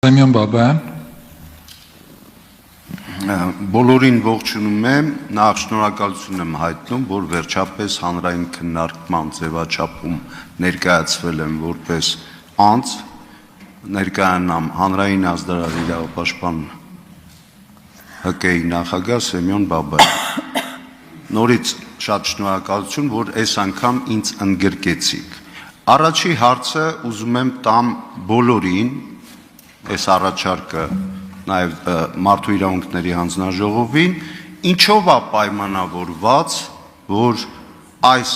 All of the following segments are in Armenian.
Սեմյոն Բաբայան Բոլորին ողջունում եմ, նախ շնորհակալություն եմ հայտնում, որ վերջապես հանրային քննարկման ձևաչափում ներկայացվել եմ որպես անձ, ներկայանամ հանրային ազդարար իրավապաշտպան ՀԿ-ի նախագահ Սեմյոն Բաբայան։ Նորից շատ շնորհակալություն, որ այս անգամ ինձ ընդգրկեցիք։ Առաջի հարցը ուզում եմ տամ բոլորին, այս առաջարկը նաև մարդու իրավունքների հանձնաժողովին, ինչով է պայմանավորված, որ այս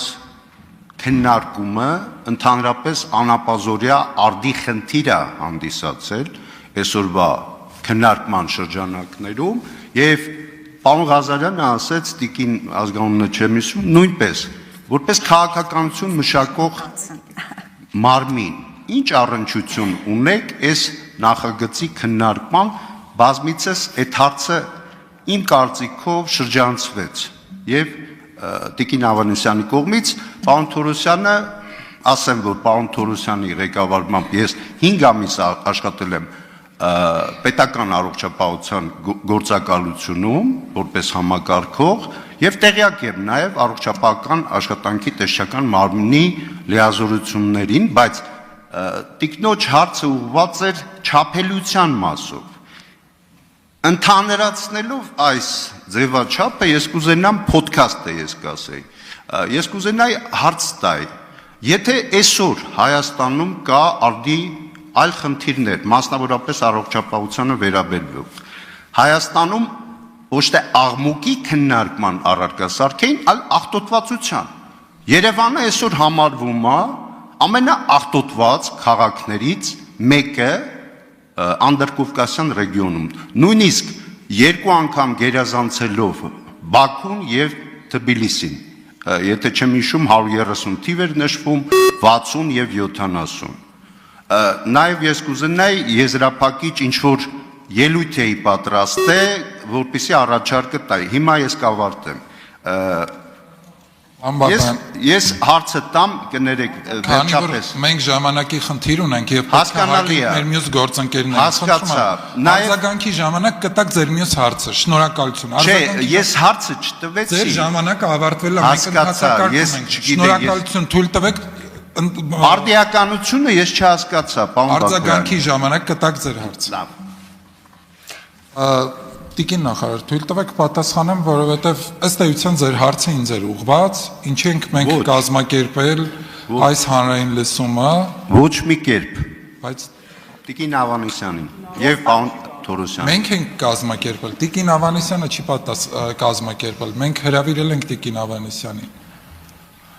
քննարկումը ընդհանրապես անապազորյա արդի խնդիր է հանդիսացել այսօրվա քննարկման շրջանակներում եւ պարոն Ղազարյանը ասեց տիկին ազգանունը չեմ հիշում նույնպես որպես քաղաքականություն մշակող մարմին ինչ առնչություն ունեք այս նախագծի քննարկման բազմիցս այդ հարցը իմ կարծիքով շրջանցվեց եւ տիկին Ավանեսյանի կողմից պարոն Թորոսյանը ասեմ որ պարոն Թորոսյանի ղեկավարմամբ ես 5 ամիս աշխատել եմ պետական առողջապահության գործակալությունում որպես համակարգող եւ տեղյակ եմ նաեւ առողջապահական աշխատանքի տեսչական մարմնի լիազորություններին բայց տիկնոջ հարցը ուղղված էր չափելության մասով ընդհանրացնելով այս ձևաչափը ես կուզենամ podcast ես կասեի ես կուզենայի հարց տալ եթե այսօր Հայաստանում կա արդի այլ խնդիրներ մասնավորապես առողջապահությանը վերաբերող Հայաստանում ոչ թե աղմուկի քննարկման առարկա սարքեին այլ աղտոտվածության Երևանը այսօր համարվում է ամենաաղտոտված քաղաքներից մեկը Անդրկովկասյան ռեգիոնում նույնիսկ երկու անգամ գերազանցելով Բաքուն եւ Թբիլիսին եթե չեմ հիշում 130 թիվ էր նշվում 60 եւ 70 նաեւ ես կուզենայի եզրափակիչ ինչ որ ելույթ էի պատրաստել որպեսզի առաջարկը տայի հիմա ես կավարտեմ Ես հարցը տամ կներեք վերջապես Մենք ժամանակի խնդիր ունենք եւ հասկանալի է մեր մյուս գործընկերները արձագանքի ժամանակ կտակ ձեր մյուս հարցը շնորհակալություն Չէ ես հարցը չտվեցի Ձեր ժամանակը ավարտվել է մենք ընդհանրակարգում ենք շնորհակալություն թույլ տվեք արդիականությունը ես չհասկացա պարոն Բաբայան Արձագանքի ժամանակ կտակ ձեր հարցը Տիկին նախարար, թույլ տվեք պատասխանեմ, որովհետև ըստ էության ձեր հարցը ինձ էր ուղղված, ինչի ենք մենք կազմակերպել այս հանրային լսումը Ոչ մի կերպ Բայց Տիկին Ավանեսյանին եւ պարոն Թորոսյանին Մենք ենք կազմակերպել, Տիկին Ավանեսյանը չի կազմակերպել, մենք հրավիրել ենք Տիկին Ավանեսյանին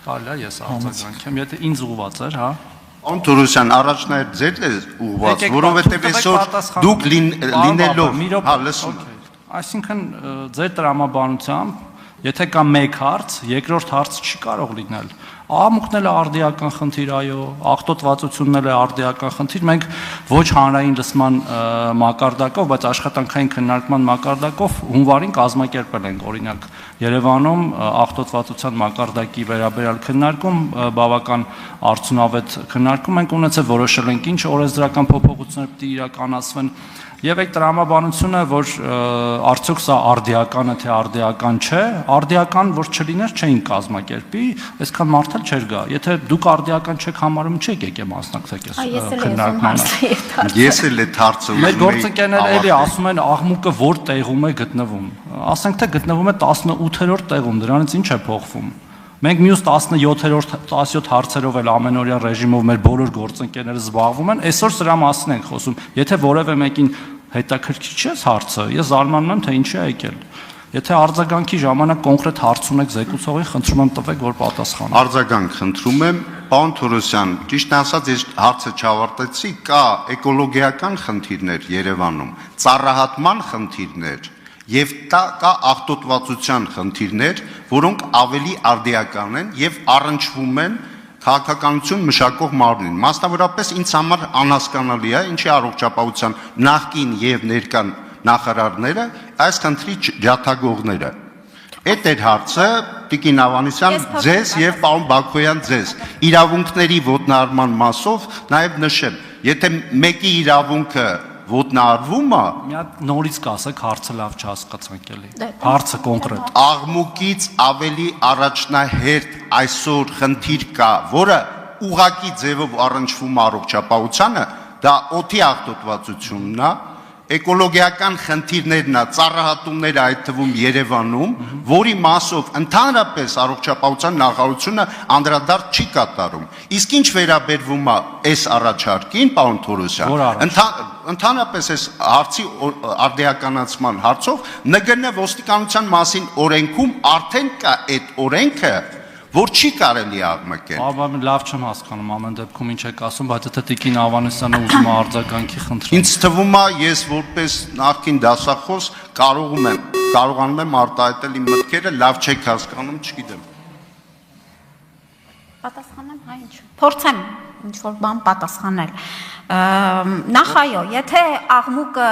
Կարելի է ես արձագանքեմ, եթե ինձ ուղղված էր, հա Պարոն Թորոսյան, առաջնահերթ ձեր է ուղղված, որովհետև այսօր դուք լինելով, հա, լսում Այսինքն ձեր տրամաբանությամբ, եթե կա մեկ հարց, երկրորդ հարց չի կարող լինել։ Աղմուկն էլ է արդիական խնդիր, այո, աղտոտվածությունն էլ է արդիական խնդիր։ Մենք ոչ հանրային լսման մակարդակով, բայց աշխատանքային քննարկման մակարդակով հունվարին կազմակերպել ենք, օրինակ, Երևանում աղտոտվածության մակարդակի վերաբերյալ քննարկում, բավական արդյունավետ քննարկում ենք ունեցել, որոշել ենք ինչ օրենսդրական փոփոխություններ պետք է իրականացվեն Եվ այդ տրամաբանությունը, որ արդյոք սա արդիական է, թե արդիական չէ, արդիական, որ չլիներ, չէին կազմակերպի, այսքան մարդ էլ չէր գա։ Եթե դուք արդիական չեք համարում, չեք եկե մասնակցեք այս քննարկմանը։ Ես էլ այդ հարցը Մեր գործընկերները էլի ասում են աղմուկը որ տեղում է գտնվում։ Ասենք թե գտնվում է 18-րդ տեղում, դրանից ինչ է փոխվում։ Մենք մյուս 17 հարցերով էլ ամենօրյա ռեժիմով մեր բոլոր գործընկերները զբաղվում են, այսօր սրա մասին ենք խոսում։ Եթե որևէ մեկին հետաքրքիր չէ հարցը, ես զարմանում եմ, թե ինչի է եկել։ Եթե արձագանքի ժամանակ կոնկրետ հարց ունեք զեկուցողին, խնդրում եմ տվեք, որ պատասխանեմ։ Արձագանք խնդրում եմ, պարոն Թորոսյան, ճիշտ ասած, ես հարցը չավարտեցի, կա էկոլոգիական խնդիրներ Երևանում, ծառահատման խնդիրներ Եվ կա աղտոտվածության խնդիրներ, որոնք ավելի արդիական են եւ առնչվում են քաղաքականություն մշակող մարմնին։ Մասնավորապես ինձ համար անհասկանալի է, ինչի առողջապահության նախկին եւ ներկան նախարարները այս քննի ջաթագողները։ Այդ էր հարցը, Տիկին Ավանեսյան, ձեզ եւ պարոն Բաքոյան ձեզ։ Իրավունքների ոտնահարման մասով նաեւ նշեմ, եթե մեկի իրավունքը ոտնահարվում է, Մի հատ նորից կասեք, հարցը լավ չհասկացանք էլի։ Հարցը կոնկրետ։ աղմուկից ավելի առաջնահերթ այսօր խնդիր կա, որը ուղակի ձևով առնչվում առողջապահությանը, դա օդի աղտոտվածությունն է, էկոլոգիական խնդիրներն է, ծառահատումները այդ թվում Երևանում, որի մասով ընդհանրապես առողջապահության նախարարությունը անդրադարձ չի կատարում։ Իսկ ինչ վերաբերվում է այս առաջարկին, պարոն Թորոսյան, ընդհանրապես այս հարցի արդիականացման հարցով ՆԳՆ ոստիկանության մասին օրենքում արդեն կա այդ օրենքը, որ չի կարելի աղմկել։ Աբա լավ չեմ հասկանում ամեն դեպքում ինչ եք ասում, բայց եթե Տիկին Ավանեսյանը ուզում է արձագանքի խնդրեմ։ Ինձ թվում է, ես որպես նախկին դասախոս կարողանում եմ արտահայտել իմ մտքերը, լավ չեք հասկանում, չգիտեմ։ Պատասխանեմ, հա ինչ։ Փորձեմ ինչ որ բան պատասխանել։ Նախ այո, եթե աղմուկը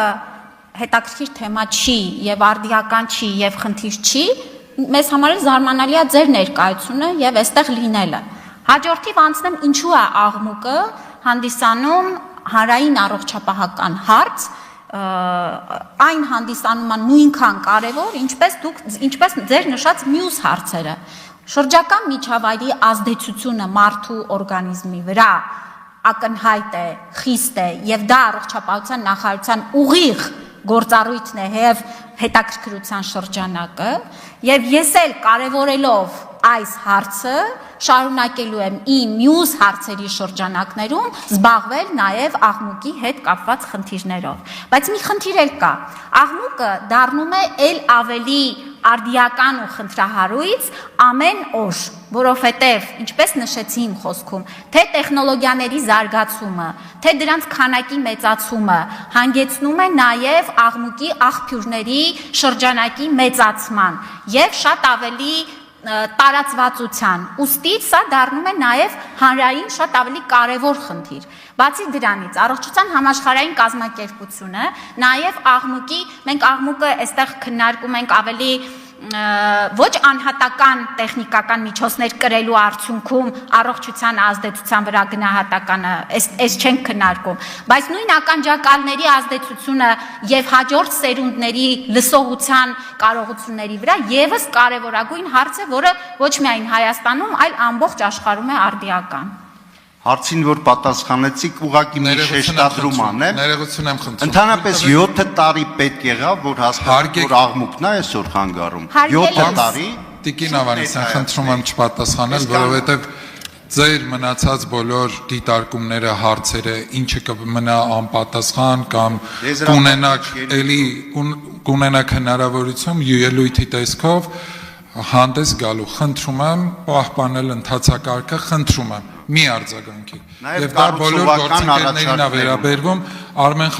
հետաքրքիր թեմա չի եւ արդիական չի եւ խնդիր չի, մեզ համար էլ զարմանալի է ձեր ներկայությունը եւ այստեղ լինելը։ Հաջորդիվ անցնեմ ինչու է աղմուկը հանդիսանում հանրային առողջապահական հարց, այն հանդիսանում է նույնքան կարևոր, ինչպես ձեր նշած մյուս հարցերը։ Շրջակա միջավայրի ազդեցությունը մարդու օրգանիզմի վրա ակնհայտ է, խիստ է եւ դա առողջապահության նախարարության ուղիղ գործառույթն է եւ հետաքրքրության շրջանակը եւ ես էլ կարևորելով այս հարցը շարունակելու եմ իմ մյուս հարցերի շրջանակներում զբաղվել նաեւ աղմուկի հետ կապված խնդիրներով, բայց մի խնդիր էլ կա, աղմուկը դառնում է ել ավելի արդիական ու խնդրահարույց ամեն օր, որովհետև ինչպես նշեցի իմ խոսքում, թե տեխնոլոգիաների զարգացումը, թե դրանց քանակի մեծացումը հանգեցնում է նաև աղմուկի աղբյուրների շրջանակի մեծացման եւ շատ ավելի տարածվածության, ուստի սա դառնում է նաև հանրային շատ ավելի կարևոր խնդիր։ Բացի դրանից, առողջության համաշխարհային կազմակերպությունը նաև աղմուկի, մենք աղմուկը այստեղ քննարկում ենք ավելի ոչ անհատական տեխնիկական միջոցներ կրելու արդյունքում առողջության ազդեցության վրա գնահատականը այս չենք քննարկում, բայց նույն ականջակալների ազդեցությունը եւ հաջորդ սերունդների լսողության կարողությունների վրա եւս կարեւորագույն հարց է, որը ոչ միայն Հայաստանում, այլ ամբողջ աշխարհում է արդիական։ Հարցին, որ պատասխանեցիք, ուղղակի մի շեշտադրում անեմ։ Ներողություն եմ խնդրում։ Ընդհանրապես 7 տարի պետք եղավ, որ հասկանանք, որ աղմուկն է այսօր խանգարում։ 7 տարի։ Տիկին Ավանեսյան, խնդրում եմ չպատասխանել, որովհետև ձեր մնացած բոլոր դիտարկումները, հարցերը, ինչը կմնա անպատասխան կամ կունենաք հնարավորություն ելույթի տեսքով հանդես գալու, խնդրում եմ պահպանել ընթացակարգը, խնդրում եմ մի արձագանքի։ Եվ դա բոլոր գործընկերներին է վերաբերվում, Արմեն